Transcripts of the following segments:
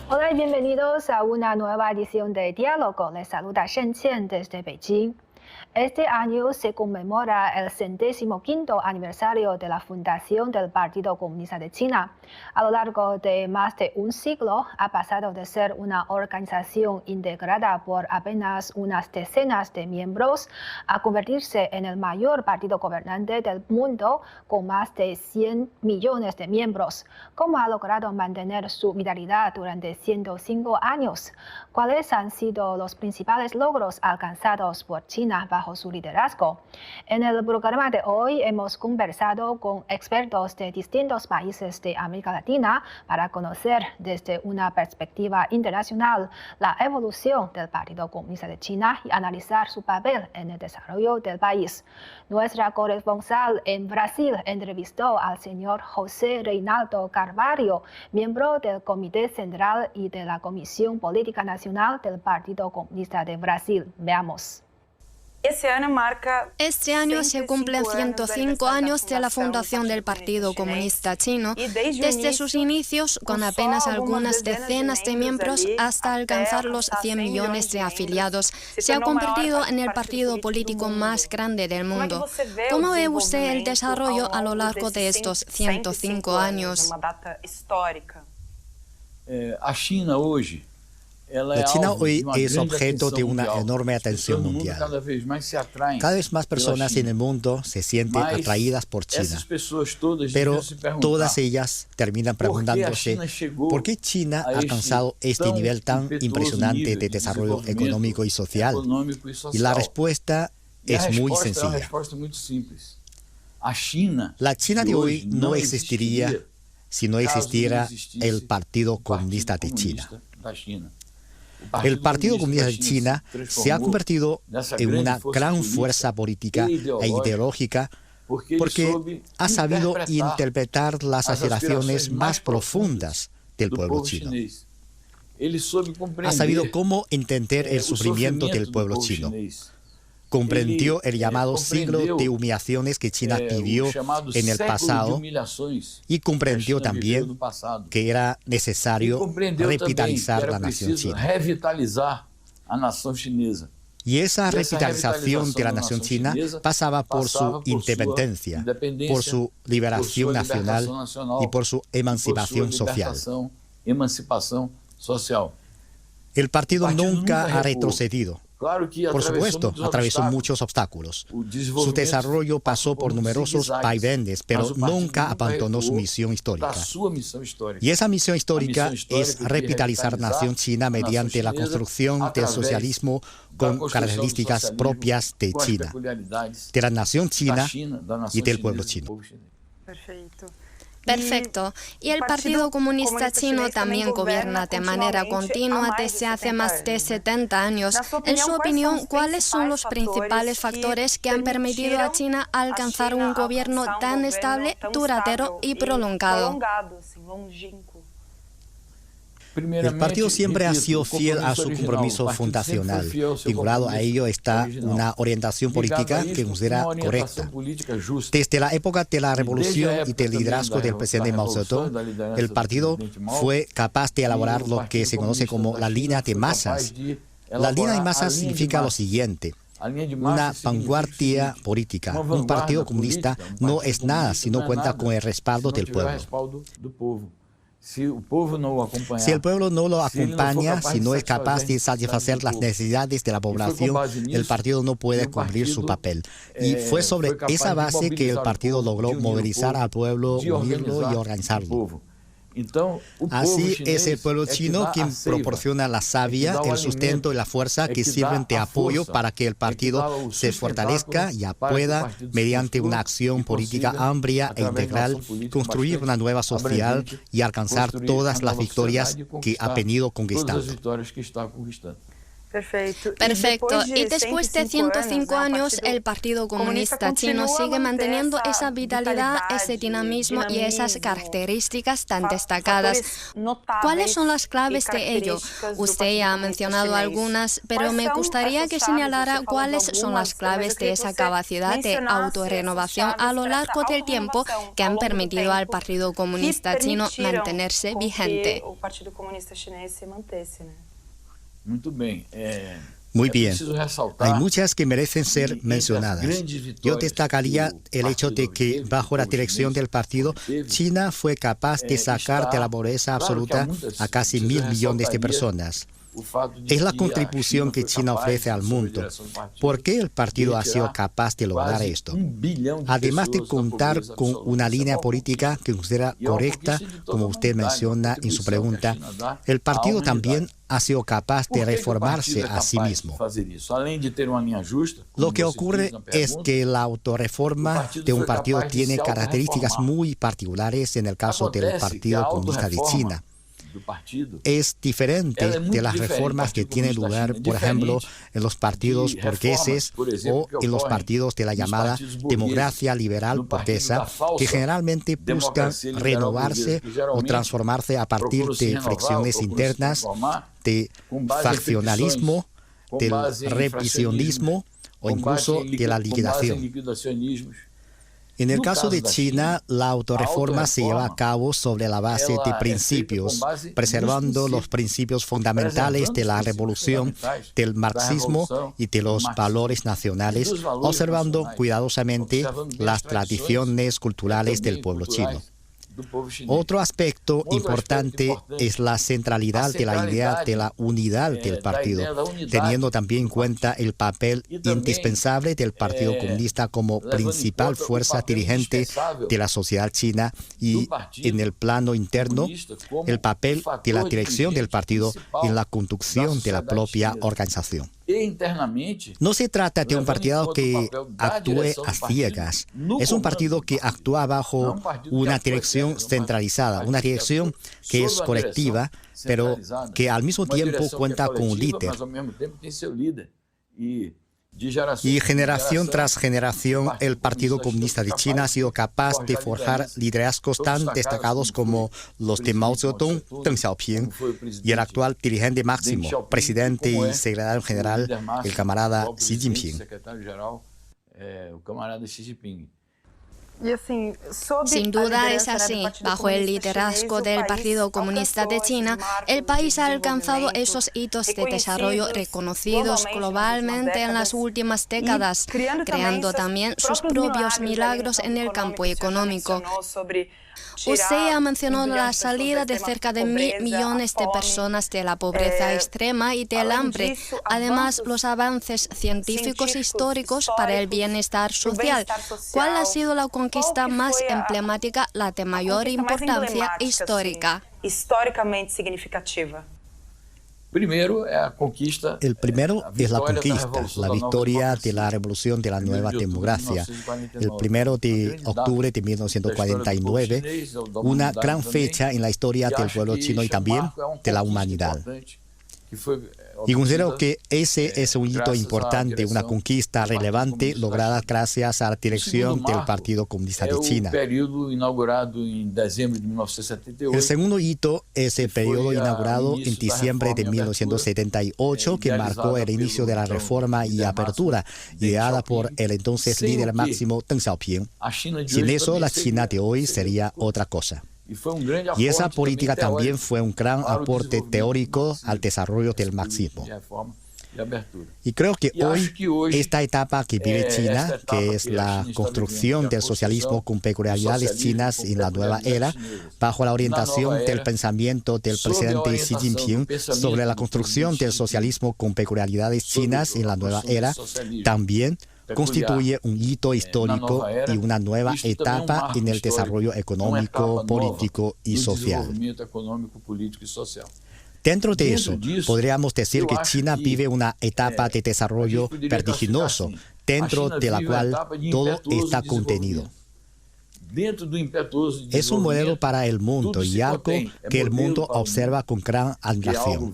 Hola y bienvenidos a una nueva edición de Diálogo. Les saluda Shen Qian desde Beijing. Este año se conmemora el 105º aniversario de la fundación del Partido Comunista de China. A lo largo de más de un siglo, ha pasado de ser una organización integrada por apenas unas decenas de miembros a convertirse en el mayor partido gobernante del mundo con más de 100 millones de miembros. ¿Cómo ha logrado mantener su vitalidad durante 105 años? ¿Cuáles han sido los principales logros alcanzados por China bajo su liderazgo? En el programa de hoy hemos conversado con expertos de distintos países de América Latina para conocer desde una perspectiva internacional la evolución del Partido Comunista de China y analizar su papel en el desarrollo del país. Nuestra corresponsal en Brasil entrevistó al señor José Reinaldo Carvalho, miembro del Comité Central y de la Comisión Política Nacional del Partido Comunista de Brasil. Veamos. Este año se cumplen 105 años de la fundación del Partido Comunista Chino, desde sus inicios con apenas algunas decenas de miembros hasta alcanzar los 100 millones de afiliados. Se ha convertido en el partido político más grande del mundo. ¿Cómo ve usted el desarrollo a lo largo de estos 105 años? La China hoy es objeto de una enorme atención mundial. Cada vez más personas en el mundo se sienten atraídas por China, pero todas ellas terminan preguntándose por qué China ha alcanzado este nivel tan impresionante de desarrollo económico y social. Y la respuesta es muy sencilla. La China de hoy no existiría si no existiera el Partido Comunista de China. El Partido Comunista de China se ha convertido en una gran fuerza política e ideológica porque ha sabido interpretar las aspiraciones más profundas del pueblo chino. Ha sabido cómo entender el sufrimiento del pueblo chino. Comprendió el llamado siglo de humillaciones que China vivió en el pasado y comprendió también que era necesario revitalizar la nación china. Y esa revitalización de la nación china pasaba por su independencia, por su liberación nacional y por su emancipación social. El partido nunca ha retrocedido. Por supuesto, atravesó muchos obstáculos. Su desarrollo pasó por numerosos vaivenes, pero nunca abandonó su misión histórica. Y esa misión histórica es revitalizar la nación china mediante la construcción del socialismo con características propias de China, de la nación china y del pueblo chino. Perfecto. Y el Partido Comunista Chino también gobierna de manera continua desde hace más de 70 años. En su opinión, ¿cuáles son los principales factores que han permitido a China alcanzar un gobierno tan estable, duradero y prolongado? El partido siempre ha sido fiel a su compromiso fundacional. Vinculado a ello está una orientación política que considera correcta. Desde la época de la revolución y del liderazgo del presidente Mao Zedong, el partido fue capaz de elaborar lo que se conoce como la línea de masas. La línea de masas significa lo siguiente: una vanguardia política. Un partido comunista no es nada si no cuenta con el respaldo del pueblo. Si el pueblo no lo acompaña, si no es capaz de satisfacer las necesidades de la población, el partido no puede cumplir su papel. Y fue sobre esa base que el partido logró movilizar al pueblo, unirlo y organizarlo. Así es el pueblo chino quien proporciona la savia, el sustento y la fuerza que sirven de apoyo para que el partido se fortalezca y pueda, mediante una acción política amplia e integral, construir una nueva sociedad y alcanzar todas las victorias que ha venido conquistando. Perfecto. Y después de 105 años, el Partido Comunista Chino sigue manteniendo esa vitalidad, ese dinamismo y esas características tan destacadas. ¿Cuáles son las claves de ello? Usted ya ha mencionado algunas, pero me gustaría que señalara cuáles son las claves de esa capacidad de autorrenovación a lo largo del tiempo que han permitido al Partido Comunista Chino mantenerse vigente. Muy bien. Hay muchas que merecen ser mencionadas. Yo destacaría el hecho de que, bajo la dirección del partido, China fue capaz de sacar de la pobreza absoluta a casi 1.000 millones de personas. Es la contribución que China ofrece al mundo. ¿Por qué el partido ha sido capaz de lograr esto? Además de contar con una línea política que considera correcta, como usted menciona en su pregunta, el partido también ha sido capaz de reformarse a sí mismo. Lo que ocurre es que la autorreforma de un partido tiene características muy particulares en el caso del Partido Comunista de China. Es diferente de las reformas que tienen lugar, por ejemplo, en los partidos burgueses o en los partidos de la llamada democracia liberal burguesa, que generalmente buscan renovarse o transformarse a partir de fricciones internas, de faccionalismo, del revisionismo o incluso de la liquidación. En el caso de China, la autorreforma se lleva a cabo sobre la base de principios, preservando los principios fundamentales de la revolución, del marxismo y de los valores nacionales, observando cuidadosamente las tradiciones culturales del pueblo chino. Otro aspecto importante es la centralidad de la idea de la unidad del partido, teniendo también en cuenta el papel indispensable del Partido Comunista como principal fuerza dirigente de la sociedad china y, en el plano interno, el papel de la dirección del partido en la conducción de la propia organización. No se trata de un partido que actúe a ciegas. Es un partido que actúa bajo una dirección centralizada, una dirección que es colectiva, pero que al mismo tiempo cuenta con un líder. Y generación tras generación, el Partido Comunista de China ha sido capaz de forjar liderazgos tan destacados como los de Mao Zedong, Deng Xiaoping, y el actual dirigente máximo, presidente y secretario general, el camarada Xi Jinping. Sin duda es así. Bajo el liderazgo del Partido Comunista de China, el país ha alcanzado esos hitos de desarrollo reconocidos globalmente en las últimas décadas, creando también sus propios milagros en el campo económico. Usted ya mencionó la salida de cerca de 1.000 millones de personas de la pobreza extrema y del hambre, además los avances científicos históricos para el bienestar social. ¿Cuál ha sido la conquista más emblemática, la de mayor importancia histórica? Historicamente significativa. El primero es la conquista, la victoria de la revolución de la nueva democracia. El 1 de octubre de 1949, una gran fecha en la historia del pueblo chino y también de la humanidad. Y considero que ese es un hito importante, una conquista relevante lograda gracias a la dirección del Partido Comunista de China. El segundo hito es el periodo inaugurado en diciembre de 1978 que marcó el inicio de la reforma y apertura ideada por el entonces líder máximo Deng Xiaoping. Sin eso, la China de hoy sería otra cosa. Y esa política también fue un gran aporte teórico al desarrollo del marxismo. Y creo que hoy, esta etapa que vive China, que es la construcción del socialismo con peculiaridades chinas en la nueva era, bajo la orientación del pensamiento del presidente Xi Jinping sobre la construcción del socialismo con peculiaridades chinas en la nueva era, también constituye un hito histórico y una nueva etapa en el desarrollo económico, político y social. Dentro de eso, podríamos decir que China vive una etapa de desarrollo vertiginoso, dentro de la cual todo está contenido. Es un modelo para el mundo y algo que el mundo observa con gran admiración.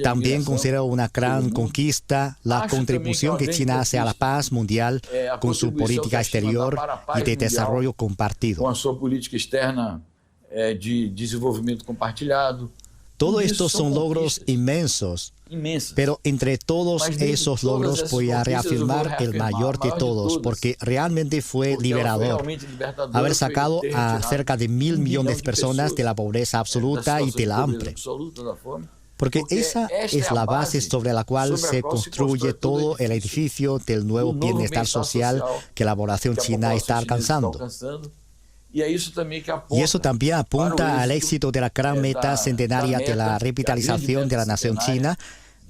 También considero una gran conquista la contribución que China hace a la paz mundial con su política exterior y de desarrollo compartido. Com a sua política externa de desenvolvimento compartilhado. Todo esto son logros inmensos, pero entre todos esos logros voy a reafirmar el mayor de todos, porque realmente fue liberador haber sacado a cerca de 1.000 millones de personas de la pobreza absoluta y del hambre. Porque esa es la base sobre la cual se construye todo el edificio del nuevo bienestar social que la población china está alcanzando. Y eso también apunta al éxito de la gran meta centenaria de la revitalización de la nación china,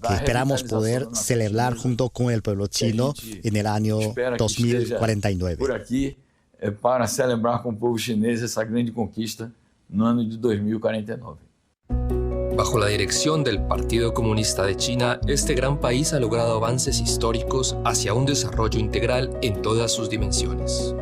que esperamos poder celebrar junto con el pueblo chino en el año 2049. Por aquí, para celebrar con el pueblo chinés esa gran conquista no año de 2049. Bajo la dirección del Partido Comunista de China, este gran país ha logrado avances históricos hacia un desarrollo integral en todas sus dimensiones.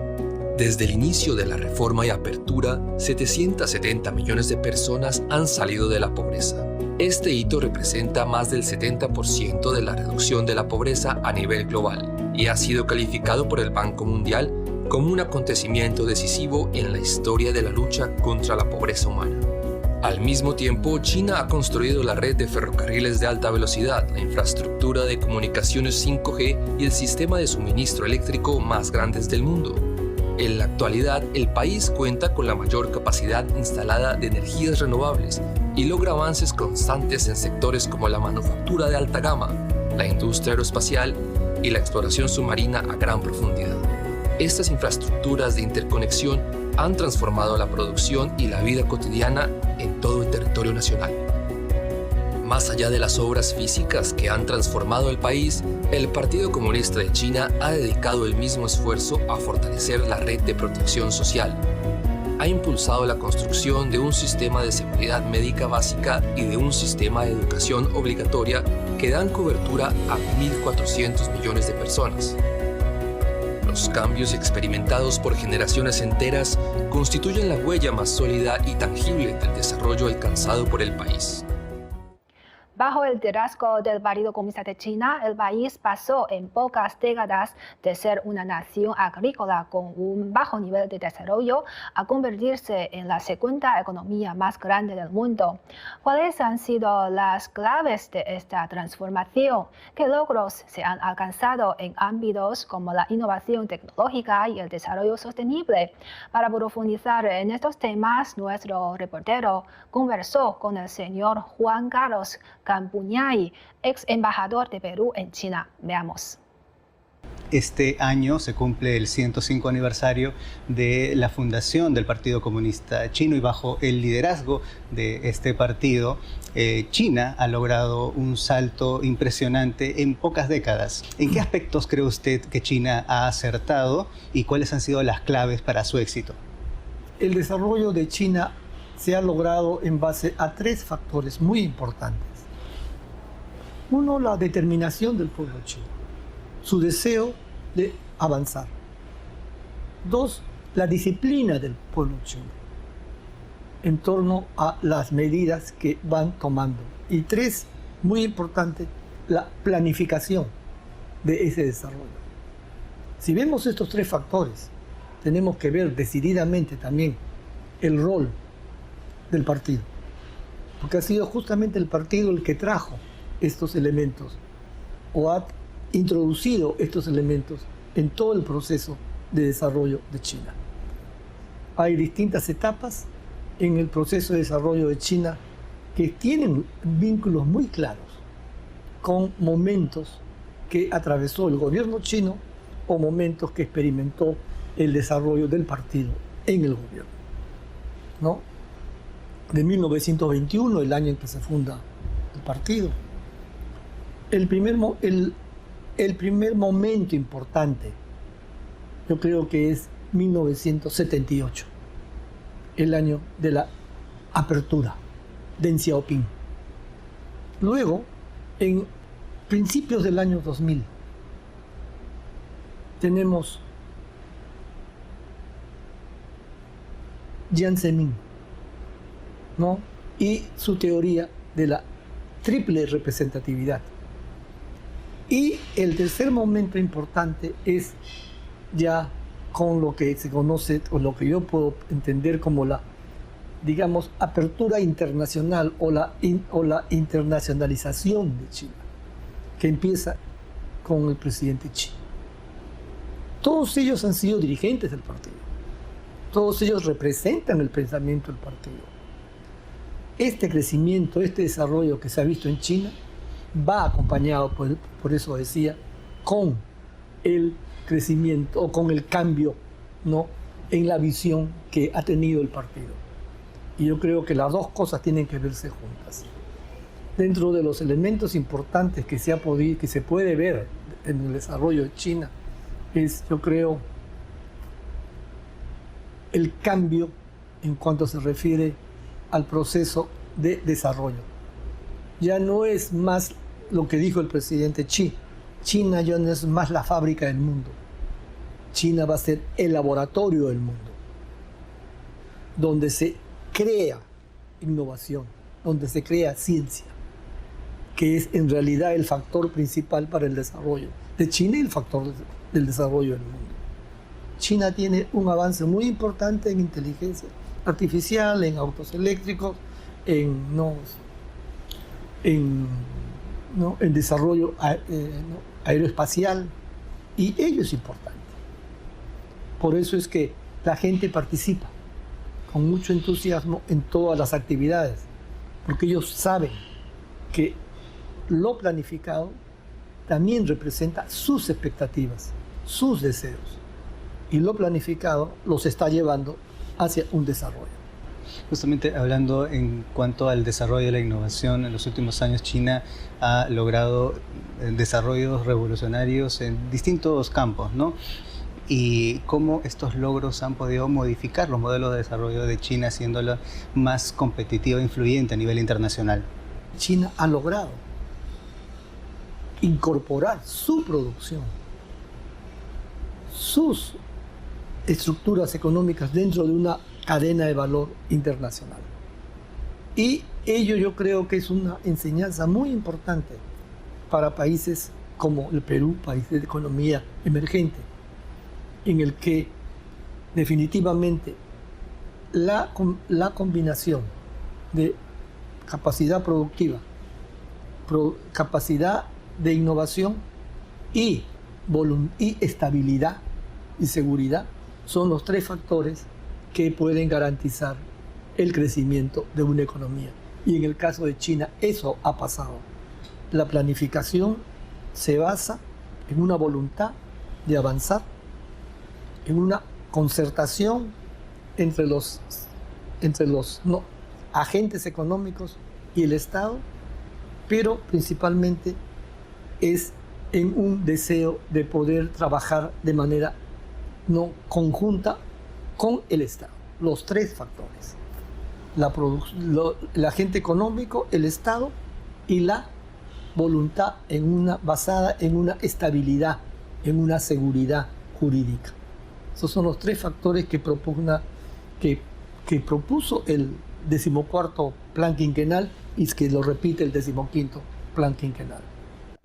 Desde el inicio de la reforma y apertura, 770 millones de personas han salido de la pobreza. Este hito representa más del 70% de la reducción de la pobreza a nivel global y ha sido calificado por el Banco Mundial como un acontecimiento decisivo en la historia de la lucha contra la pobreza humana. Al mismo tiempo, China ha construido la red de ferrocarriles de alta velocidad, la infraestructura de comunicaciones 5G y el sistema de suministro eléctrico más grandes del mundo. En la actualidad, el país cuenta con la mayor capacidad instalada de energías renovables y logra avances constantes en sectores como la manufactura de alta gama, la industria aeroespacial y la exploración submarina a gran profundidad. Estas infraestructuras de interconexión han transformado la producción y la vida cotidiana en todo el territorio nacional. Más allá de las obras físicas que han transformado el país, el Partido Comunista de China ha dedicado el mismo esfuerzo a fortalecer la red de protección social. Ha impulsado la construcción de un sistema de seguridad médica básica y de un sistema de educación obligatoria que dan cobertura a 1.400 millones de personas. Los cambios experimentados por generaciones enteras constituyen la huella más sólida y tangible del desarrollo alcanzado por el país. Bajo el liderazgo del Partido Comunista de China, el país pasó en pocas décadas de ser una nación agrícola con un bajo nivel de desarrollo a convertirse en la segunda economía más grande del mundo. ¿Cuáles han sido las claves de esta transformación? ¿Qué logros se han alcanzado en ámbitos como la innovación tecnológica y el desarrollo sostenible? Para profundizar en estos temas, nuestro reportero conversó con el señor Juan Carlos Campuñay, ex embajador de Perú en China. Veamos. Este año se cumple el 105 aniversario de la fundación del Partido Comunista Chino y bajo el liderazgo de este partido, China ha logrado un salto impresionante en pocas décadas. ¿En qué aspectos cree usted que China ha acertado y cuáles han sido las claves para su éxito? El desarrollo de China se ha logrado en base a tres factores muy importantes. Uno, la determinación del pueblo chino, su deseo de avanzar. Dos, la disciplina del pueblo chino en torno a las medidas que van tomando. Y tres, muy importante, la planificación de ese desarrollo. Si vemos estos tres factores, tenemos que ver decididamente también el rol del partido, porque ha sido justamente el partido el que trajo estos elementos o ha introducido estos elementos en todo el proceso de desarrollo de China. Hay distintas etapas en el proceso de desarrollo de China que tienen vínculos muy claros con momentos que atravesó el gobierno chino o momentos que experimentó el desarrollo del partido en el gobierno, ¿no? De 1921, el año en que se funda el partido. El primer momento importante, yo creo que es 1978, el año de la apertura de Deng Xiaoping. Luego, en principios del año 2000, tenemos Jiang Zemin, ¿no? Y su teoría de la triple representatividad. Y el tercer momento importante es ya con lo que se conoce, o lo que yo puedo entender como la, digamos, apertura internacional o la internacionalización de China, que empieza con el presidente Xi. Todos ellos han sido dirigentes del partido. Todos ellos representan el pensamiento del partido. Este crecimiento, este desarrollo que se ha visto en China va acompañado, por eso decía, con el crecimiento o con el cambio, ¿no?, en la visión que ha tenido el partido. Y yo creo que las dos cosas tienen que verse juntas. Dentro de los elementos importantes que se puede ver en el desarrollo de China es, yo creo, el cambio en cuanto se refiere al proceso de desarrollo. Ya no es más lo que dijo el presidente Xi. China ya no es más la fábrica del mundo. China va a ser el laboratorio del mundo, donde se crea innovación, donde se crea ciencia, que es en realidad el factor principal para el desarrollo de China y el factor del desarrollo del mundo. China tiene un avance muy importante en inteligencia artificial, en autos eléctricos, en desarrollo aeroespacial, y ello es importante. Por eso es que la gente participa con mucho entusiasmo en todas las actividades, porque ellos saben que lo planificado también representa sus expectativas, sus deseos, y lo planificado los está llevando hacia un desarrollo. Justamente hablando en cuanto al desarrollo de la innovación, en los últimos años China ha logrado desarrollos revolucionarios en distintos campos, ¿no? Y cómo estos logros han podido modificar los modelos de desarrollo de China, haciéndola más competitiva e influyente a nivel internacional. China ha logrado incorporar su producción, sus estructuras económicas dentro de una cadena de valor internacional. Y ello yo creo que es una enseñanza muy importante para países como el Perú, país de economía emergente, en el que definitivamente la combinación de capacidad productiva, capacidad de innovación y estabilidad y seguridad son los tres factores que pueden garantizar el crecimiento de una economía. Y en el caso de China eso ha pasado. La planificación se basa en una voluntad de avanzar, en una concertación entre los agentes económicos y el Estado, pero principalmente es en un deseo de poder trabajar de manera conjunta con el Estado. Los tres factores: el agente económico, el Estado y la voluntad basada en una estabilidad, en una seguridad jurídica. Esos son los tres factores que propuso el 14º Plan Quinquenal y que lo repite el 15º Plan Quinquenal.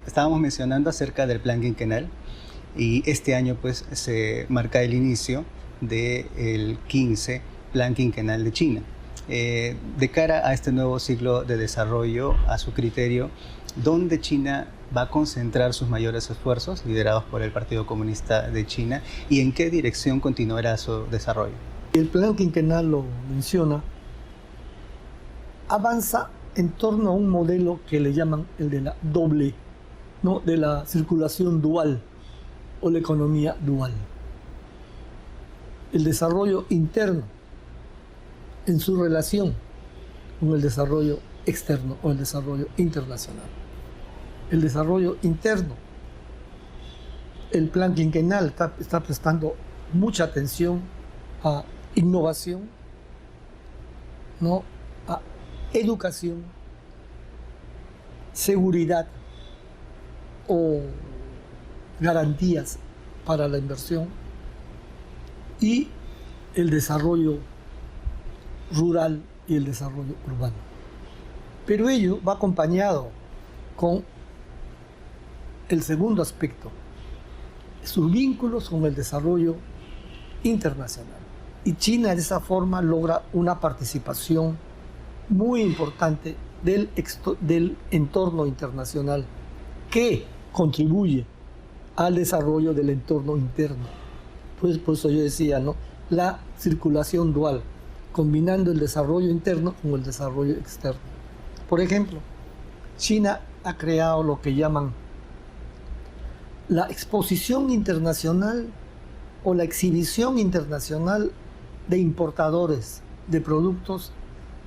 Estábamos mencionando acerca del Plan Quinquenal y este año pues se marca el inicio del 15 Plan Quinquenal de China. De cara a este nuevo ciclo de desarrollo, a su criterio, ¿dónde China va a concentrar sus mayores esfuerzos, liderados por el Partido Comunista de China, y en qué dirección continuará su desarrollo? El Plan Quinquenal lo menciona, avanza en torno a un modelo que le llaman el de la de la circulación dual o la economía dual. El desarrollo interno en su relación con el desarrollo externo o el desarrollo internacional. El desarrollo interno, el Plan Quinquenal está prestando mucha atención a innovación, a educación, seguridad o garantías para la inversión y el desarrollo rural y el desarrollo urbano. Pero ello va acompañado con el segundo aspecto, sus vínculos con el desarrollo internacional. Y China de esa forma logra una participación muy importante del entorno internacional que contribuye al desarrollo del entorno interno. Pues por eso yo decía, ¿no?, la circulación dual, combinando el desarrollo interno con el desarrollo externo. Por ejemplo, China ha creado lo que llaman la exposición internacional o la exhibición internacional de importadores de productos,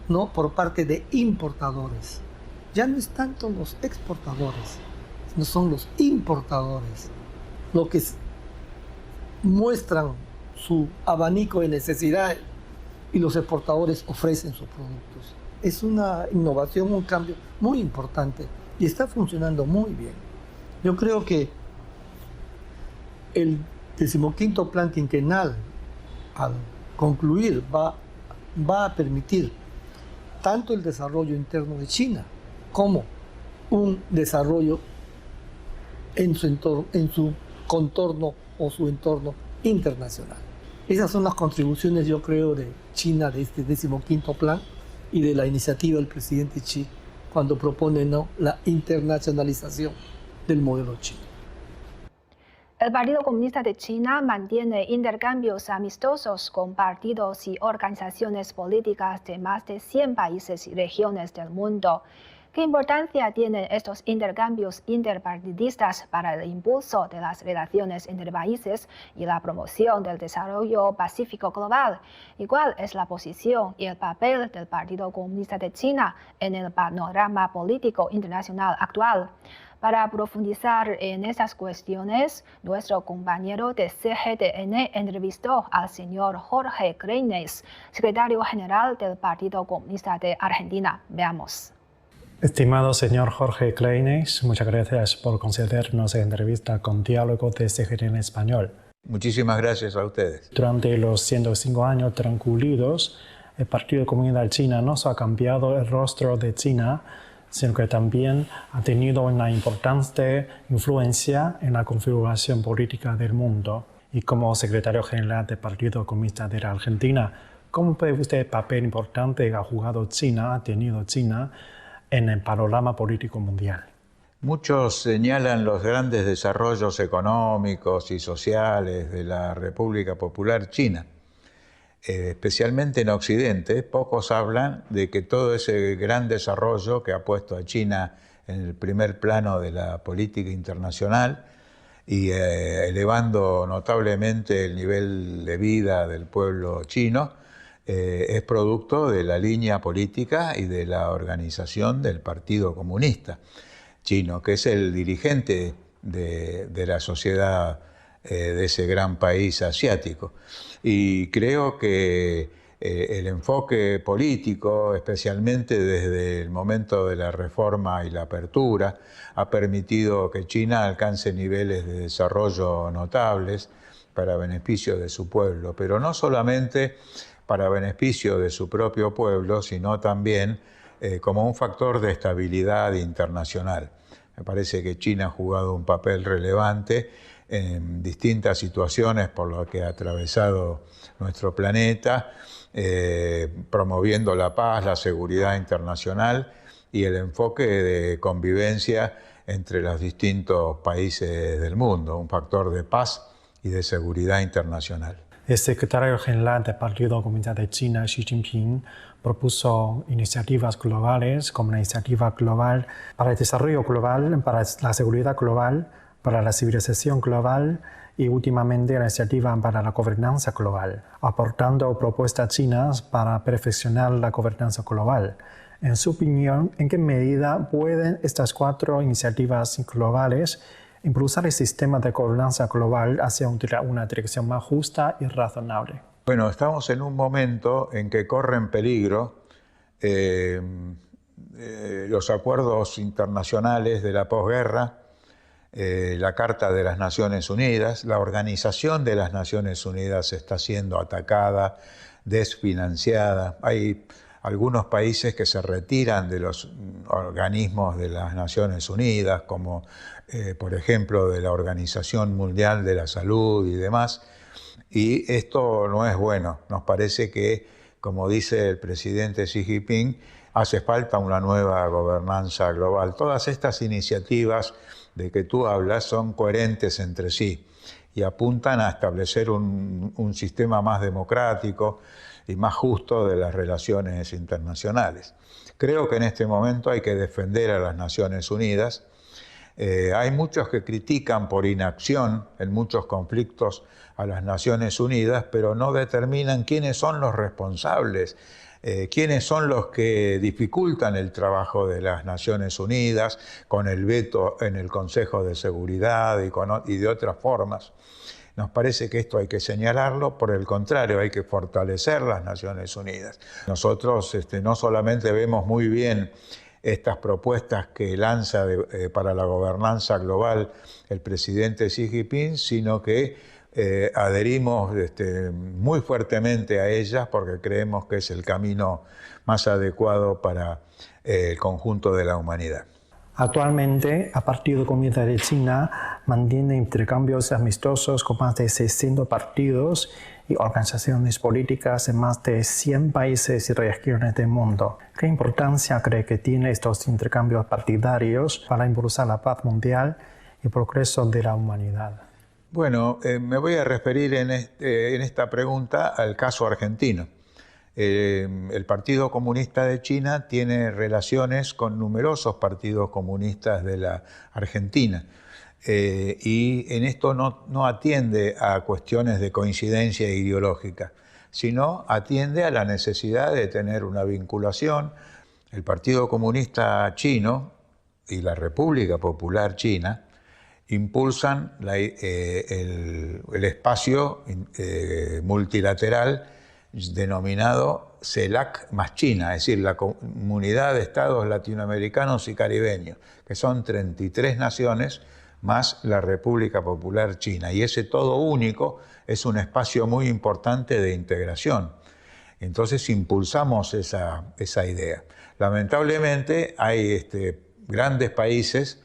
¿no?, por parte de importadores. Ya no es tanto los exportadores, no son los importadores lo que muestran su abanico de necesidades y los exportadores ofrecen sus productos. Es una innovación, un cambio muy importante y está funcionando muy bien. Yo creo que el 15º plan quinquenal, al concluir, va a permitir tanto el desarrollo interno de China como un desarrollo en su contorno o su entorno internacional. Esas son las contribuciones, yo creo, de China de este 15º plan y de la iniciativa del presidente Xi cuando propone, ¿no?, la internacionalización del modelo chino. El Partido Comunista de China mantiene intercambios amistosos con partidos y organizaciones políticas de más de 100 países y regiones del mundo. ¿Qué importancia tienen estos intercambios interpartidistas para el impulso de las relaciones entre países y la promoción del desarrollo pacífico global? ¿Y cuál es la posición y el papel del Partido Comunista de China en el panorama político internacional actual? Para profundizar en estas cuestiones, nuestro compañero de CGTN entrevistó al señor Jorge Kleines, secretario general del Partido Comunista de Argentina. Veamos. Estimado señor Jorge Kleines, muchas gracias por concedernos la entrevista con Diálogo de CGTN Español. Muchísimas gracias a ustedes. Durante los 105 años transcurridos, el Partido Comunista de China no solo ha cambiado el rostro de China, sino que también ha tenido una importante influencia en la configuración política del mundo. Y como secretario general del Partido Comunista de la Argentina, ¿cómo ve usted el papel importante que ha tenido China en el panorama político mundial? Muchos señalan los grandes desarrollos económicos y sociales de la República Popular China. Especialmente en Occidente, pocos hablan de que todo ese gran desarrollo que ha puesto a China en el primer plano de la política internacional y elevando notablemente el nivel de vida del pueblo chino, es producto de la línea política y de la organización del Partido Comunista Chino, que es el dirigente de la sociedad de ese gran país asiático. Y creo que el enfoque político, especialmente desde el momento de la reforma y la apertura, ha permitido que China alcance niveles de desarrollo notables para beneficio de su pueblo, pero no solamente para beneficio de su propio pueblo, sino también como un factor de estabilidad internacional. Me parece que China ha jugado un papel relevante en distintas situaciones por las que ha atravesado nuestro planeta, promoviendo la paz, la seguridad internacional y el enfoque de convivencia entre los distintos países del mundo, un factor de paz y de seguridad internacional. El secretario general del Partido Comunista de China, Xi Jinping, propuso iniciativas globales como la iniciativa global para el desarrollo global, para la seguridad global, para la civilización global y últimamente la iniciativa para la gobernanza global, aportando propuestas chinas para perfeccionar la gobernanza global. En su opinión, ¿en qué medida pueden estas 4 iniciativas globales impulsar el sistema de gobernanza global hacia una dirección más justa y razonable? Bueno, estamos en un momento en que corren peligro los acuerdos internacionales de la posguerra la Carta de las Naciones Unidas. La Organización de las Naciones Unidas está siendo atacada, desfinanciada. Hay algunos países que se retiran de los organismos de las Naciones Unidas, como por ejemplo de la Organización Mundial de la Salud y demás. Y esto no es bueno. Nos parece que, como dice el presidente Xi Jinping, hace falta una nueva gobernanza global. Todas estas iniciativas de que tú hablas son coherentes entre sí y apuntan a establecer un sistema más democrático y más justo de las relaciones internacionales. Creo que en este momento hay que defender a las Naciones Unidas. Hay muchos que critican por inacción en muchos conflictos a las Naciones Unidas, pero no determinan quiénes son los responsables, quiénes son los que dificultan el trabajo de las Naciones Unidas con el veto en el Consejo de Seguridad y de otras formas. Nos parece que esto hay que señalarlo, por el contrario, hay que fortalecer las Naciones Unidas. Nosotros no solamente vemos muy bien estas propuestas que lanza para la gobernanza global el presidente Xi Jinping, sino que adherimos muy fuertemente a ellas porque creemos que es el camino más adecuado para el conjunto de la humanidad. Actualmente, el Partido Comunista de China mantiene intercambios amistosos con más de 600 partidos y organizaciones políticas en más de 100 países y regiones del mundo. ¿Qué importancia cree que tienen estos intercambios partidarios para impulsar la paz mundial y el progreso de la humanidad? Bueno, me voy a referir en esta pregunta al caso argentino. El Partido Comunista de China tiene relaciones con numerosos partidos comunistas de la Argentina y en esto no atiende a cuestiones de coincidencia ideológica, sino atiende a la necesidad de tener una vinculación. El Partido Comunista Chino y la República Popular China impulsan el espacio multilateral denominado CELAC más China, es decir, la Comunidad de Estados Latinoamericanos y Caribeños, que son 33 naciones más la República Popular China. Y ese todo único es un espacio muy importante de integración. Entonces impulsamos esa idea. Lamentablemente hay grandes países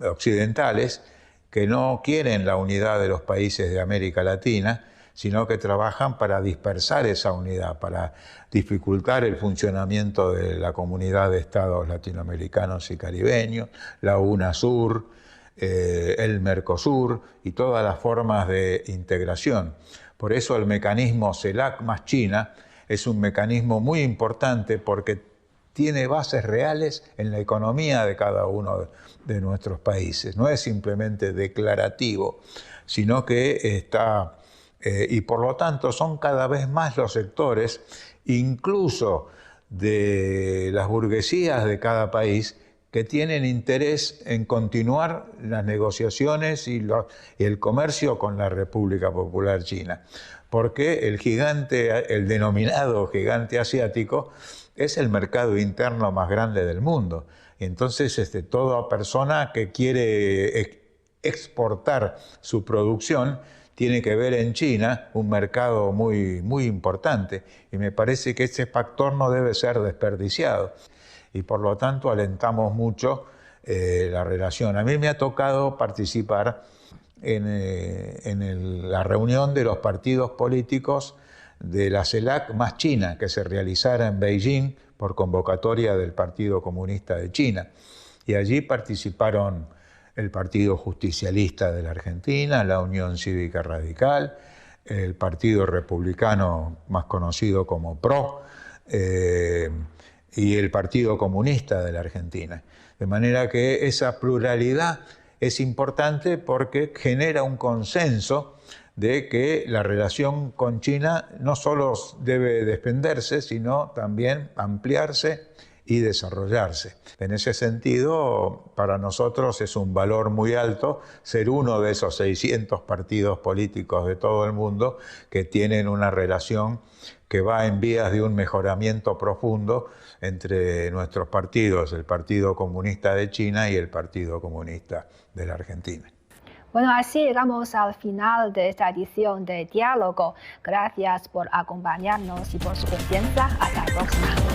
occidentales que no quieren la unidad de los países de América Latina, sino que trabajan para dispersar esa unidad, para dificultar el funcionamiento de la Comunidad de Estados Latinoamericanos y Caribeños, la UNASUR, el Mercosur y todas las formas de integración. Por eso el mecanismo CELAC más China es un mecanismo muy importante porque tiene bases reales en la economía de cada uno de nuestros países. No es simplemente declarativo, sino que está... y por lo tanto son cada vez más los sectores, incluso de las burguesías de cada país, que tienen interés en continuar las negociaciones y el comercio con la República Popular China. Porque el denominado gigante asiático es el mercado interno más grande del mundo. Y entonces toda persona que quiere exportar su producción tiene que ver en China un mercado muy, muy importante y me parece que ese factor no debe ser desperdiciado y por lo tanto alentamos mucho la relación. A mí me ha tocado participar en la reunión de los partidos políticos de la CELAC más China que se realizara en Beijing por convocatoria del Partido Comunista de China y allí participaron el Partido Justicialista de la Argentina, la Unión Cívica Radical, el Partido Republicano más conocido como PRO y el Partido Comunista de la Argentina. De manera que esa pluralidad es importante porque genera un consenso de que la relación con China no solo debe defenderse, sino también ampliarse y desarrollarse. En ese sentido, para nosotros es un valor muy alto ser uno de esos 600 partidos políticos de todo el mundo que tienen una relación que va en vías de un mejoramiento profundo entre nuestros partidos, el Partido Comunista de China y el Partido Comunista de la Argentina. Bueno, así llegamos al final de esta edición de Diálogo. Gracias por acompañarnos y por su confianza. Hasta la próxima.